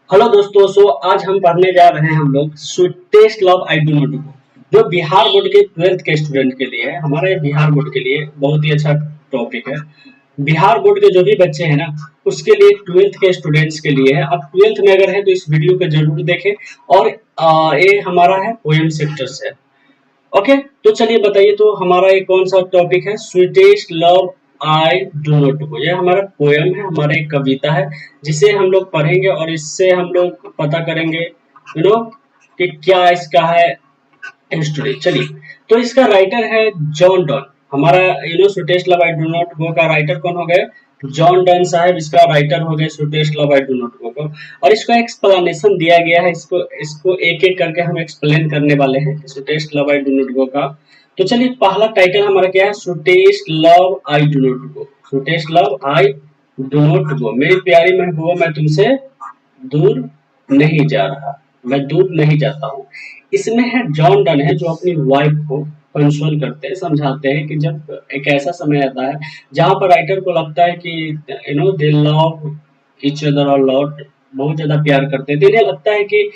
Hello दोस्तों, आज हम पढ़ने जा रहे हैं हम लोग sweetest love I do not को, जो बिहार बोर्ड के 12th के स्टूडेंट के लिए है। हमारे बिहार बोर्ड के लिए बहुत ही अच्छा टॉपिक है। बिहार बोर्ड के जो भी बच्चे हैं ना, उसके लिए 12th के स्टूडेंट्स के लिए है। अब 12th में अगर है तो इस वीडियो को जरूर देखें। और ये हमारा है पोएम सेक्टर से। ओके, तो चलिए बताइए, तो हमारा ये कौन सा टॉपिक है? Sweetest love I do not गो। ये हमारा पोयम है, हमारा एक कविता है, जिसे हम लोग पढ़ेंगे और इससे हम लोग पता करेंगे कि क्या इसका है हिस्ट्री। चलिए, तो इसका राइटर है जॉन डन। हमारा sweetest love I do not गो का राइटर कौन हो गए? जॉन डन साहब इसका राइटर हो गए sweetest love I do not गो का। और इसका एक्सप्लेनेशन दिया गया है। इसको इसको एक एक करके हम एक्सप्लेन करने वाले हैं sweetest love I do not गो का। तो चलिए, पहला टाइटल हमारा क्या है? Sweetest love I do not go. Sweetest love I do not go, मेरी प्यारी महबूबा मैं तुमसे दूर नहीं जा रहा, मैं दूर नहीं जाता हूँ। इसमें है जॉन डन है, जो अपनी वाइफ को कंसोल करते हैं, समझाते हैं कि जब एक ऐसा समय आता है जहाँ पर राइटर को लगता है कि दे लव ईच अदर और लॉट, बहुत ज्यादा प्यार करते हैं, तो इन्हें लगता है कि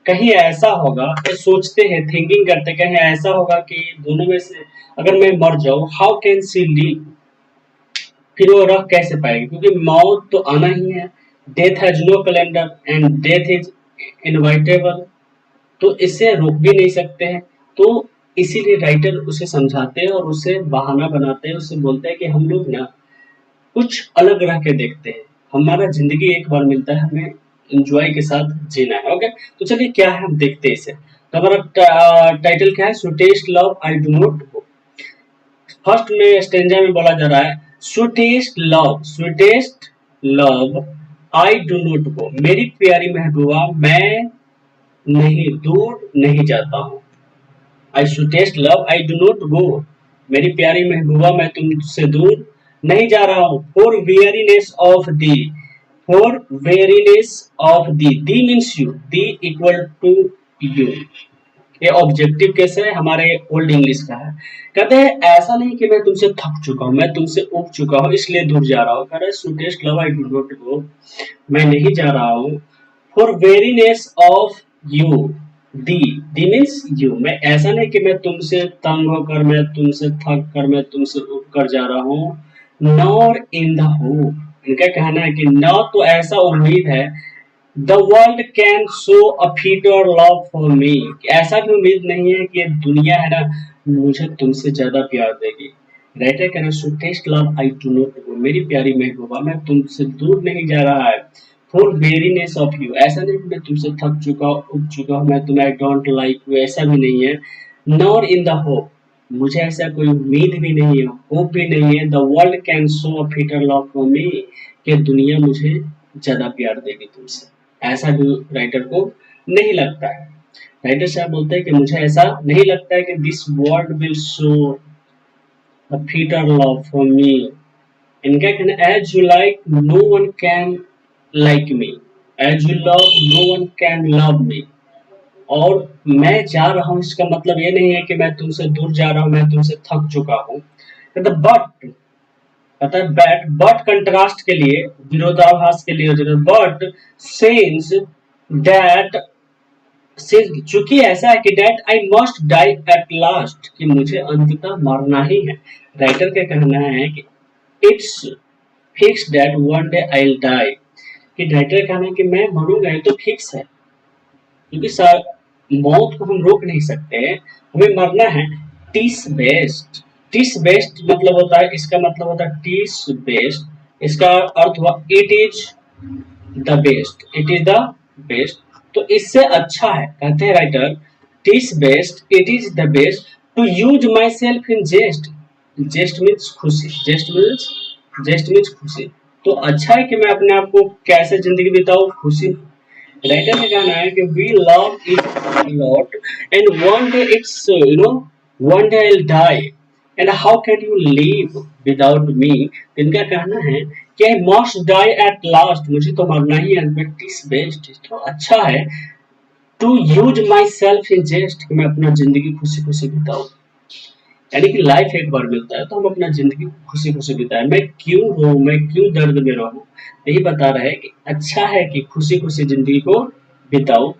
कहीं ऐसा होगा, ये सोचते हैं, थिंकिंग करते हैं, कहीं ऐसा होगा कि दोनों में से अगर मैं मर जाऊं, हाउ कैन सी लीव, फिर वो रह कैसे पाएगी, क्योंकि मौत तो आना ही है। Death has no calendar and death is inevitable, तो इसे रोक भी नहीं सकते हैं। तो इसीलिए राइटर उसे समझाते हैं और उसे बहाना बनाते हैं, उसे बोलते हैं कि हम लोग ना कुछ अलग रह के देखते हैं, हमारा जिंदगी एक बार मिलता है, हमें एंजॉय के साथ जीना है। ओके, तो चलिए क्या है हम देखते हैं इसे। तो हमारा टाइटल क्या है? Sweetest love I do not go. First में स्टेंजा में बोला जा रहा है, sweetest love I do not go, मेरी प्यारी महबूबा मैं नहीं दूर नहीं जाता हूँ। I sweetest love I do not go, मेरी प्यारी महबूबा मैं तुमसे दूर नहीं जा रहा हूँ। For weariness of thee, for weariness of thee means you, thee equal to you. ये ऑब्जेक्टिव केस है, हमारे ओल्ड इंग्लिश का है। कहते हैं ऐसा नहीं कि मैं तुमसे थक चुका हूँ, मैं तुमसे उब चुका हूँ, इसलिए दूर जा रहा हूँ। कह रहे sweetest love I do not गो, मैं नहीं जा रहा हूँ। For weariness of you, the the means you, मैं ऐसा नहीं कि मैं तुमसे तंग होकर, मैं तुमसे थक कर, मैं तुमसे उब कर जा रहा हूँ। नॉर इन द होप, इनका कहना है कि न तो ऐसा उम्मीद है, the world can show a fitter love for मी, ऐसा भी उम्मीद नहीं है कि ये दुनिया है ना मुझे तुमसे ज्यादा प्यार देगी। राइटर कहना sweetest love I do not go, मेरी प्यारी महबूबा मैं तुमसे दूर नहीं जा रहा है। फॉर वेरीनेस ऑफ यू, ऐसा नहीं कि मैं तुमसे थक चुका हूँ, उब चुका हूँ, मैं तुम्हें आई डोंट लाइक यू, ऐसा भी नहीं है। नॉर इन द होप, मुझे ऐसा कोई उम्मीद भी नहीं है, होप भी नहीं है। The world can show a fitter love for मी, कि दुनिया मुझे ज्यादा प्यार देगी तुमसे, ऐसा भी राइटर को नहीं लगता है। राइटर साहब बोलते हैं कि मुझे ऐसा नहीं लगता है कि this world will show a fitter love for me. इनका कहना as you like no one can like me, as you love no one can love me. और मैं जा रहा हूँ, इसका मतलब ये नहीं है कि मैं तुमसे दूर जा रहा हूँ, मैं तुमसे थक चुका हूँ। बट कहता है बट कंट्रास्ट के लिए, विरोधाभास के लिए, बट सिंस दैट, चूंकि ऐसा है कि that I must die at last, कि मुझे अंततः मरना ही है। राइटर का कहना है कि it's fix that one day I will die, कि राइटर का कहना है कि मैं मरूंगा, ये तो फिक्स है, क्योंकि सर मौत को हम रोक नहीं सकते, हमें मरना है। टीस बेस्ट, टीस बेस्ट मतलब होता है, इसका मतलब होता है टीस बेस्ट, इसका अर्थ हुआ it is the best, it is the best. तो इससे अच्छा है, कहते हैं राइटर, टीस best, it is the best to use myself in जेस्ट, जेस्ट means खुशी, जेस्ट मीन्स खुशी। तो अच्छा है कि मैं अपने आप को कैसे जिंदगी बिताऊं, खुशी। राइटर का कहना है कि we love it lot and one day it's one day I will die and how can you live without me. इनका कहना है कि I must die at last, मुझे तो मरना ही है, बट इज बेस्ट, तो अच्छा है to use myself in jest, कि मैं अपना जिंदगी खुशी खुशी बिताऊं। यानी कि लाइफ एक बार मिलता है तो हम अपना जिंदगी खुशी खुशी बिताएं। मैं क्यों रो, मैं क्यों दर्द में रहूं, यही बता रहा है कि अच्छा है कि खुशी खुशी जिंदगी को बिताओ।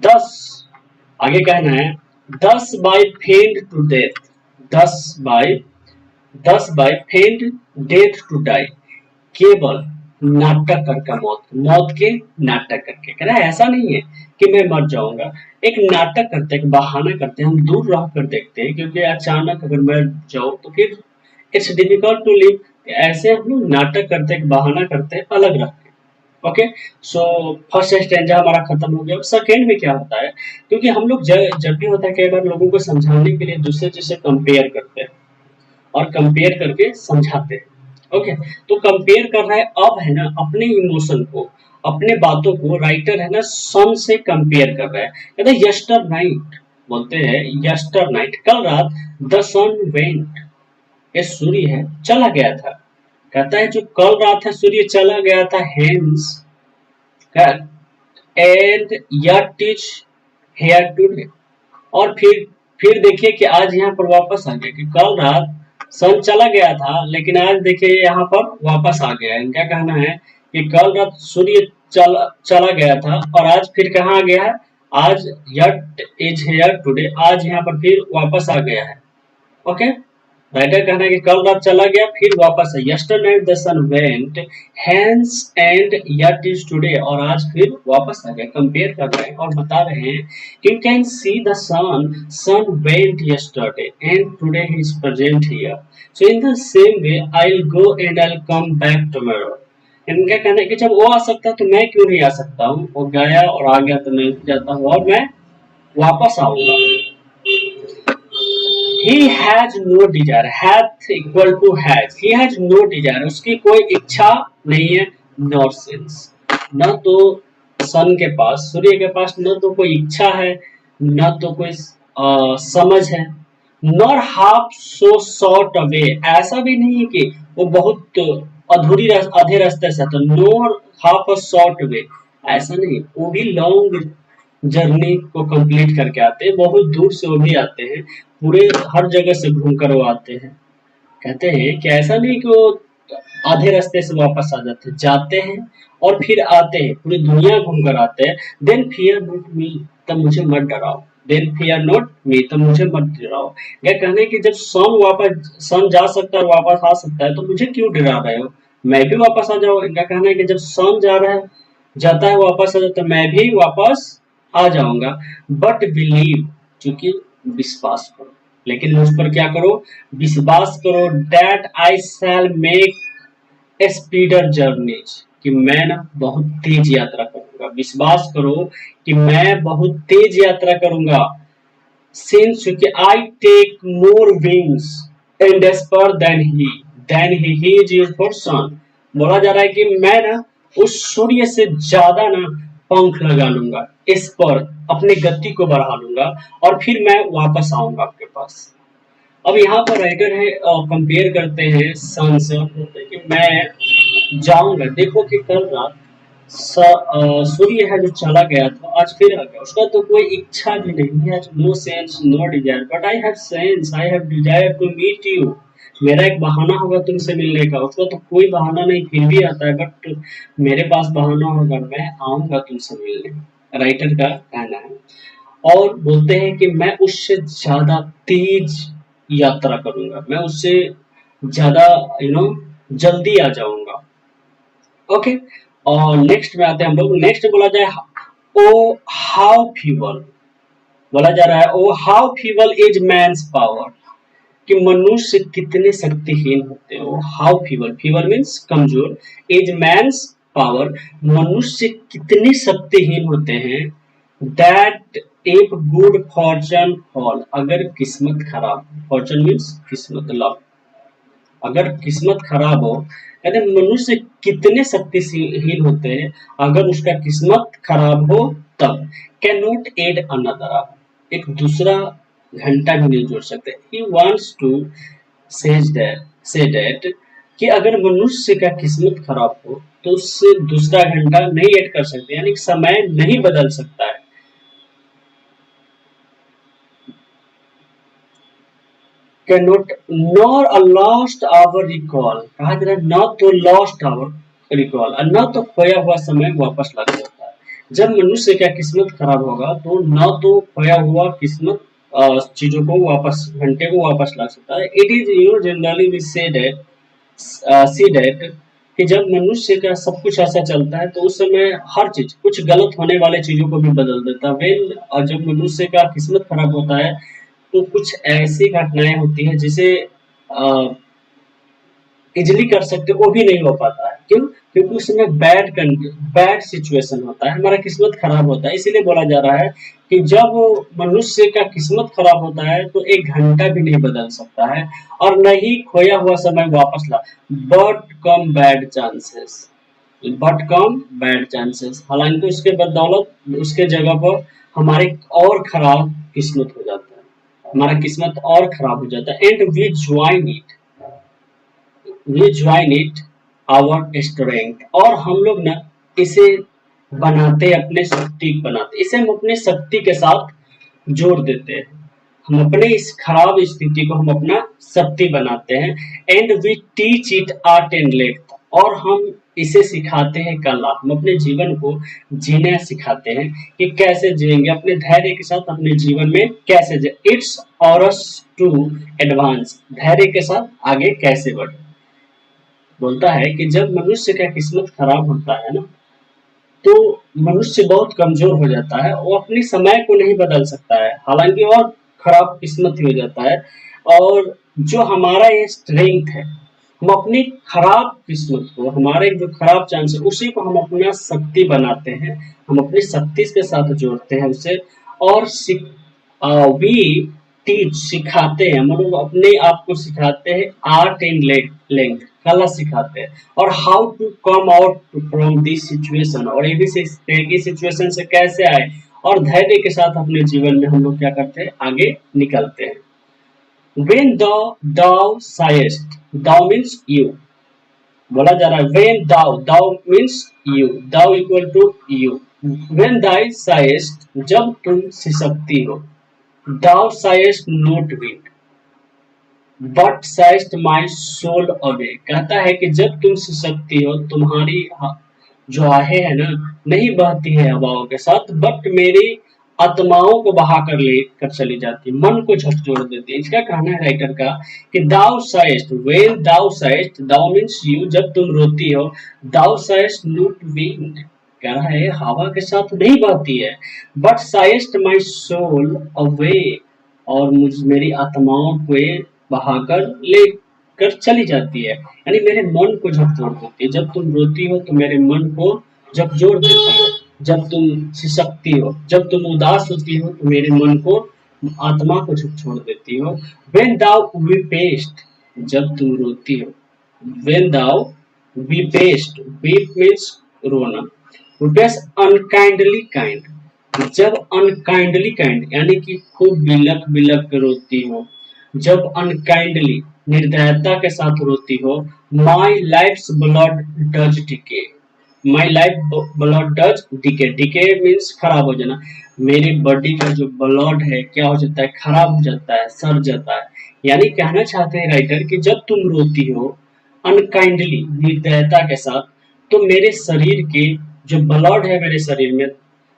10 आगे कहना है 10 by feigned to death, 10 by 10 by feigned death to die, केवल नाटक करके मौत, मौत के नाटक करके। कह रहा है ऐसा नहीं है कि मैं मर जाऊंगा, एक नाटक करते हैं, एक बहाना करते हैं, हम दूर रह कर देखते हैं, क्योंकि अचानक अगर मर जाऊं तो फिर इट्स डिफिकल्ट टू लिव। ऐसे हम लोग नाटक करते हैं, बहाना करते हैं, अलग रखते हैं। ओके, सो फर्स्ट स्टेंजा हमारा खत्म हो गया। अब सेकेंड में क्या होता है, क्योंकि हम लोग जब भी होता है कई बार लोगों को समझाने के लिए दूसरे चीज से कंपेयर करते हैं और कंपेयर करके समझाते हैं। ओके, तो कंपेयर कर रहा है, अब है ना अपने इमोशन को, अपने बातों को राइटर है ना सन से कंपेयर कर रहा है। कहते हैं यस्टर नाइट, बोलते हैं यस्टर नाइट, कल रात द सन वेंट, ये सूर्य है चला गया था। कहता है जो कल रात है सूर्य चला गया था, hence and yet is here today, और फिर देखिए कि आज यहाँ पर वापस आ गया, कि कल रात सन चला गया था लेकिन आज देखिए यहाँ पर वापस आ गया है। इनका कहना है कि कल रात सूर्य चला गया था और आज फिर कहाँ आ गया है, आज यट इज हेयर टुडे, आज यहाँ पर फिर वापस आ गया है। ओके, राइटर कहना है कि कल रात चला गया फिर वापस है, yesternight the sun went hence and yet is today, और आज फिर वापस आ गया। कंपेयर कर रहे हैं और बता रहे हैं कि you can see the sun went yesterday and today he is present here, so in the same way I will go and I will come back tomorrow. इनका कहना है कि जब वो आ सकता है तो मैं क्यों नहीं आ सकता हूँ, वो गया और आ गया तो मैं जाता हूँ और मैं वापस आऊंगा। He has no desire, hath equal to has, he has no desire, उसकी कोई इच्छा नहीं है, nor sense, न तो सन के पास, सूर्य के पास न तो कोई इच्छा है, न तो कोई समझ है, nor half so short away, ऐसा भी नहीं है कि वो बहुत आधे रास्ते से, तो nor half a short way, ऐसा नहीं, वो भी लॉन्ग जर्नी को कंप्लीट करके आते हैं, बहुत दूर से वो भी आते हैं, पूरे हर जगह से घूम कर वो आते हैं। कहते हैं कि ऐसा नहीं कि वो आधे रास्ते से वापस आ जाते हैं और फिर आते हैं, पूरी दुनिया घूम कर आते हैं। देन फियर नॉट मी, तब मुझे मत डराओ, देन फियर नॉट मी, तब मुझे मत डराओ। क्या कहना है कि जब सन जा सकता है और वापस आ सकता है तो मुझे क्यों डरा रहे हो, मैं भी वापस आ जाऊँ। इनका कहना है कि जब सन जा रहा है, जाता है वापस आ जाता है, मैं भी वापस आ जाऊंगा। बट बिलीव, चूंकि विश्वास करो, लेकिन मुझ पर क्या करो, विश्वास करो, that I shall make a speedier journeys, कि मैं ना बहुत तेज यात्रा करूंगा। विश्वास करो कि मैं बहुत तेज यात्रा करूंगा, सिंस क्योंकि I take more wings and spurs than he is used for sun. बोला जा रहा है कि मैं ना उस सूर्य से ज्यादा ना पंख लगा लूंगा, इस पर अपनी गति को बढ़ा लूंगा और फिर मैं वापस आऊंगा आपके पास। अब यहाँ पर राइटर है कंपेयर करते हैं सन से और बोलते हैं कि मैं जाऊंगा, देखो कि कल रात सूर्य है जो चला गया था आज फिर आ गया, उसका तो कोई इच्छा भी नहीं है, no sense no desire, but I have sense, I have desire to meet you, मेरा एक बहाना होगा तुमसे मिलने का, उसका तो कोई बहाना नहीं फिर भी आता है, बट मेरे पास बहाना होगा, मैं आऊंगा तुमसे मिलने, राइटर का कहना है। और बोलते हैं कि मैं उससे ज्यादा तेज यात्रा करूंगा, मैं उससे ज्यादा जल्दी आ जाऊंगा। ओके, और नेक्स्ट में आते हैं हम लोग। नेक्स्ट बोला जाए ओ हाउ फीबल, बोला जा रहा है oh how feeble is man's power, कि मनुष्य कितने शक्तिहीन होते हो। हाउ फीबल, फीबल मीन्स कमजोर, इज मैन्स पावर, मनुष्य कितने शक्तिहीन होते हैं। That if good fortune fall, अगर किस्मत खराब, फॉर्चून मीन्स किस्मत, लक, अगर किस्मत खराब हो, कहते मनुष्य कितने शक्तिहीन होते हैं अगर उसका किस्मत खराब हो तब। कैन नॉट एड अनदर, एक दूसरा घंटा भी नहीं जोड़ सकते। He wants to say that, कि अगर मनुष्य का किस्मत खराब हो तो उससे दूसरा घंटा नहीं ऐड कर सकते, यानी समय नहीं बदल सकता है। Can not nor a lost hour recall, कहा जा रहा है न तो लॉस्ट आवर रिकॉल और न तो खोया हुआ समय वापस ला सकता है। जब मनुष्य का किस्मत खराब होगा तो न तो खोया हुआ किस्मत चीजों को वापस घंटे को वापस ला सकता है। It is generally we say that see that कि जब मनुष्य का सब कुछ ऐसा चलता है तो उस समय हर चीज कुछ गलत होने वाले चीजों को भी बदल देता है। वेन जब मनुष्य का किस्मत खराब होता है तो कुछ ऐसी घटनाएं होती हैं जिसे इजिली कर सकते वो भी नहीं हो पाता है। क्यों? क्योंकि उसमें बैड सिचुएशन होता है, हमारा किस्मत खराब होता है। इसीलिए बोला जा रहा है कि जब मनुष्य का किस्मत खराब होता है तो एक घंटा भी नहीं बदल सकता है और न ही खोया हुआ समय वापस ला। But come bad chances, but come bad chances, हालांकि उसके बदौलत उसके जगह पर हमारे और खराब किस्मत हो जाता है, हमारा किस्मत और खराब हो जाता है। And we join it our strength, और हम लोग ना इसे बनाते अपने शक्ति बनाते, इसे हम अपने शक्ति के साथ जोड़ देते हैं। हम अपने इस खराब स्थिति को हम अपना शक्ति बनाते हैं। And we teach it art and length, और हम इसे सिखाते हैं कला, हम अपने जीवन को जीना सिखाते हैं कि कैसे जिएंगे अपने धैर्य के साथ अपने जीवन में कैसे जिए। इट्स और अस टू एडवांस, धैर्य के साथ आगे कैसे बढ़े। बोलता है कि जब मनुष्य का किस्मत खराब होता है ना तो मनुष्य बहुत कमजोर हो जाता है, वो अपने समय को नहीं बदल सकता है, हालांकि और खराब किस्मत ही हो जाता है। और जो हमारा ये स्ट्रेंथ है, हम अपनी खराब किस्मत को, हमारे जो खराब चांस है उसी को हम अपना शक्ति बनाते हैं, हम अपनी शक्ति के साथ जोड़ते हैं उसे। और वी टीच, सिखाते हैं, मतलब अपने आप को सिखाते हैं आर्ट एंड लेंथ, कला सिखाते हैं। और how to come out from this situation, और ये भी सीखते हैं कि सिचुएशन से कैसे आए, और धैर्य के साथ अपने जीवन में हम लोग क्या करते हैं आगे निकलते हैं। When thou sighest, thou means you, बोला जा रहा है when thou means you, thou equal to you। when thou sighest, जब तुम सिसकती हो, thou sighest not wind but sighest my soul away, कहता है कि जब तुम सिसकती हो तुम्हारी जो आहें है ना नहीं बहती है हवाओं के साथ, बट मेरी आत्माओं को बहा कर ले कर चली जाती, मन को झकझोर देती है। इसका कहना है राइटर का कि thou sighest, when thou sighest, thou means you, जब तुम रोती हो, दाउ साइस्ट नॉट विंड, कह रहा है हवा के साथ नहीं बहती है, बट साइस्ट माई सोल अवे, और मुझ मेरी आत्माओं को बहाकर ले कर चली जाती है, यानी मेरे मन को झकझोर देती है। जब तुम रोती हो तो मेरे मन को झकझोर देती हो, जब तुम सिसकती हो, जब तुम उदास होती हो तो मेरे मन को, आत्मा को झकझोर देती हो। When thou weepest, जब तुम रोती हो, when thou weepest, weep means रोना, weepest unkindly kind, जब अनकाइंडली काइंड यानी कि खूब बिलक बिलक के रोती हो, जब अनकाइंडली निर्दयता के साथ रोती हो, my life's blood does decay, my life blood does decay, decay means खराब हो जाना, मेरी बॉडी का जो ब्लड है क्या हो जाता है, खराब हो जाता है, सड़ जाता है। यानी कहना चाहते हैं राइटर कि जब तुम रोती हो अनकाइंडली निर्दयता के साथ, तो मेरे शरीर के जो ब्लड है मेरे शरीर में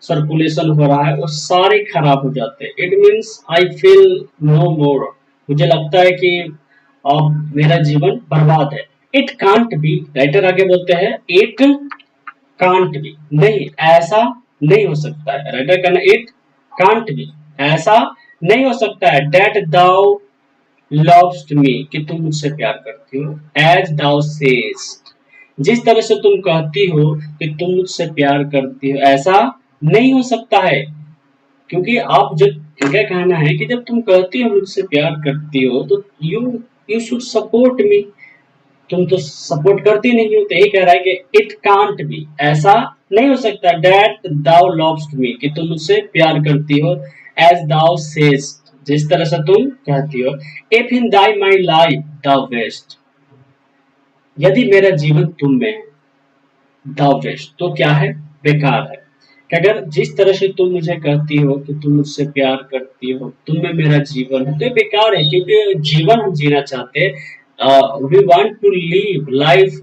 सर्कुलेशन हो रहा है वो सारे खराब हो जाते हैं। It means I feel no more, मुझे लगता है कि अब मेरा जीवन बर्बाद है। इट कांट बी, राइटर आगे बोलते हैं इट कांट बी, नहीं ऐसा नहीं हो सकता है। राइटर कहना इट कांट बी, ऐसा नहीं हो सकता है। दैट दाउ लव्स मी, कि तुम मुझसे प्यार करती हो, एज दाउ सेस्ट, जिस तरह से तुम कहती हो कि तुम मुझसे प्यार करती हो, ऐसा नहीं हो सकता है। क्योंकि आप जब, इनका कहना है कि जब तुम कहती हो मुझसे प्यार करती हो तो यू शुड सपोर्ट मी, तुम तो सपोर्ट करती नहीं हो। तो यही कह रहा है कि इट कांट बी, ऐसा नहीं हो सकता। दैट दाउ लव्स मी, कि तुम मुझसे प्यार करती हो, एज दाउ सेज, जिस तरह से तुम कहती हो। If in thy my life thou waste, यदि मेरा जीवन तुम में है, दाउ वेस्ट तो क्या है, बेकार है। कि अगर जिस तरह से तुम मुझे कहती हो कि तुम मुझसे प्यार करती हो, तुम में मेरा जीवन है, तो ये बेकार है, क्योंकि जीवन हम जीना चाहते हैं, we want to live life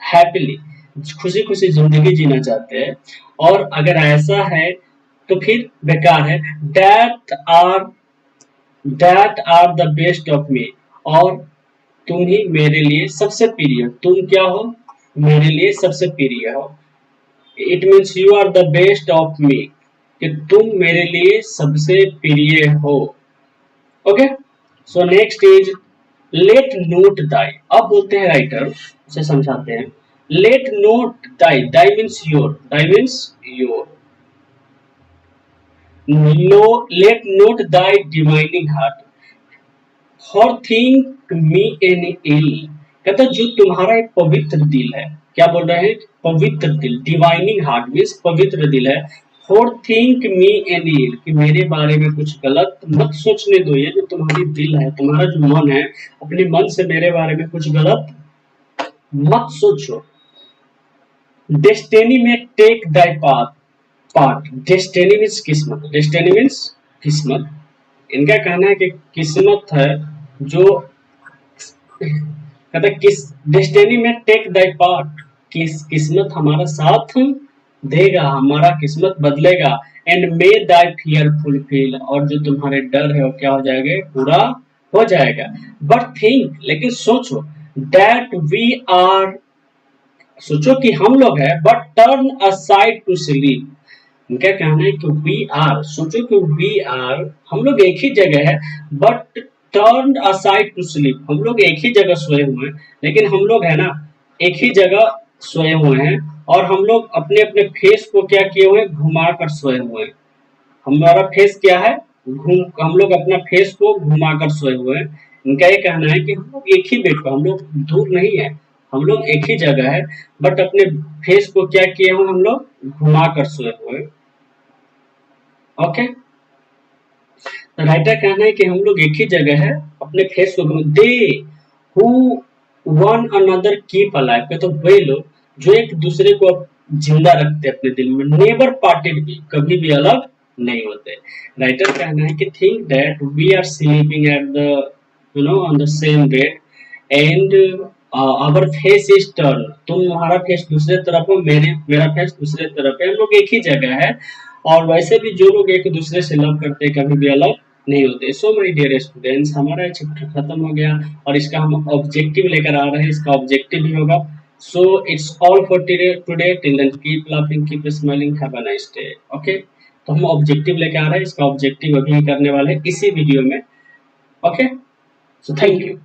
happily, खुशी खुशी जिंदगी जीना चाहते हैं। और अगर ऐसा है तो फिर बेकार है। That are that are the best of me, और तुम ही मेरे लिए सबसे प्रिय, तुम क्या हो, मेरे लिए सबसे प्रिय हो। It means you are the best of me, कि तुम मेरे लिए सबसे प्रिय हो। Okay, so next is let not thy. अब बोलते हैं राइटर, उसे समझाते हैं। Let not thy, thy means your, thy means your. No, let not thy divining heart forethink me an ill. कहता जो तुम्हारा एक पवित्र दिल है, क्या बोल रहे हैं, पवित्र दिल, डिवाइनिंग हार्ट मीन्स पवित्र दिल है। फॉर थिंक मी एन इल, कि मेरे बारे में कुछ गलत मत सोचने दो। ये जो तुम्हारी दिल है, तुम्हारा जो मन है, अपने मन से मेरे बारे में कुछ गलत मत सोचो। डेस्टिनी में टेक दाई पार्ट, डेस्टिनी मीन्स किस्मत, डेस्टिनी मीन्स किस्मत। इनका कहना है कि किस्मत है जो, कहता किस डेस्टिनी में टेक दाई पार्ट, किस्मत हमारा साथ देगा, हमारा किस्मत बदलेगा। And may Dai fear fulfil, और जो तुम्हारे डर है वो क्या हो जाएगा, पूरा हो जाएगा। बट थिंक, लेकिन सोचो, दैट वी आर, सोचो कि हम लोग हैं, but turn aside to sleep. उनका कहना है कि वी आर, सोचो कि वी आर, हम लोग एक ही जगह है, but turn aside to sleep, हम लोग एक ही जगह सोए हुए हैं, लेकिन हम लोग है ना एक ही जगह सोए हुए हैं, और हम लोग अपने अपने फेस को क्या किए हुए हैं, घुमा कर सोए हुए हैं। हमारा फेस क्या है, घूम, हम लोग अपना फेस को घुमा कर सोए हुए हैं। इनका ये कहना है कि हम लोग एक ही बेड पर, हम लोग दूर नहीं है, हम लोग एक ही जगह है, बट अपने फेस को क्या किए हुए, हम लोग घुमा कर सोए हुए हैं। ओके, राइटर कहना है कि हम लोग एक ही जगह है, अपने फेस को, they who one another keep alive, के तो वे लोग जो एक दूसरे को जिंदा रखते हैं अपने दिल में, नेवर पार्टेड भी, कभी भी अलग नहीं होते। राइटर कहना है कि think that we are sleeping at the, you know, on the same bed, and our face is turn, तुम्हारा फेस दूसरे तरफ हो, मेरा फेस दूसरे तरफ है, हम लोग एक ही जगह है। और वैसे भी जो लोग एक दूसरे से लव करते हैं कभी भी अलग नहीं होते। सो माय डियर स्टूडेंट्स, हमारा चैप्टर खत्म हो गया, और इसका हम ऑब्जेक्टिव लेकर आ रहे हैं, इसका ऑब्जेक्टिव भी होगा। So it's all for today, till then keep laughing, keep smiling, have a nice day. Okay, तो हम ऑब्जेक्टिव लेकर आ रहे हैं, इसका ऑब्जेक्टिव अभी करने वाले हैं इसी वीडियो में। Okay, so thank you.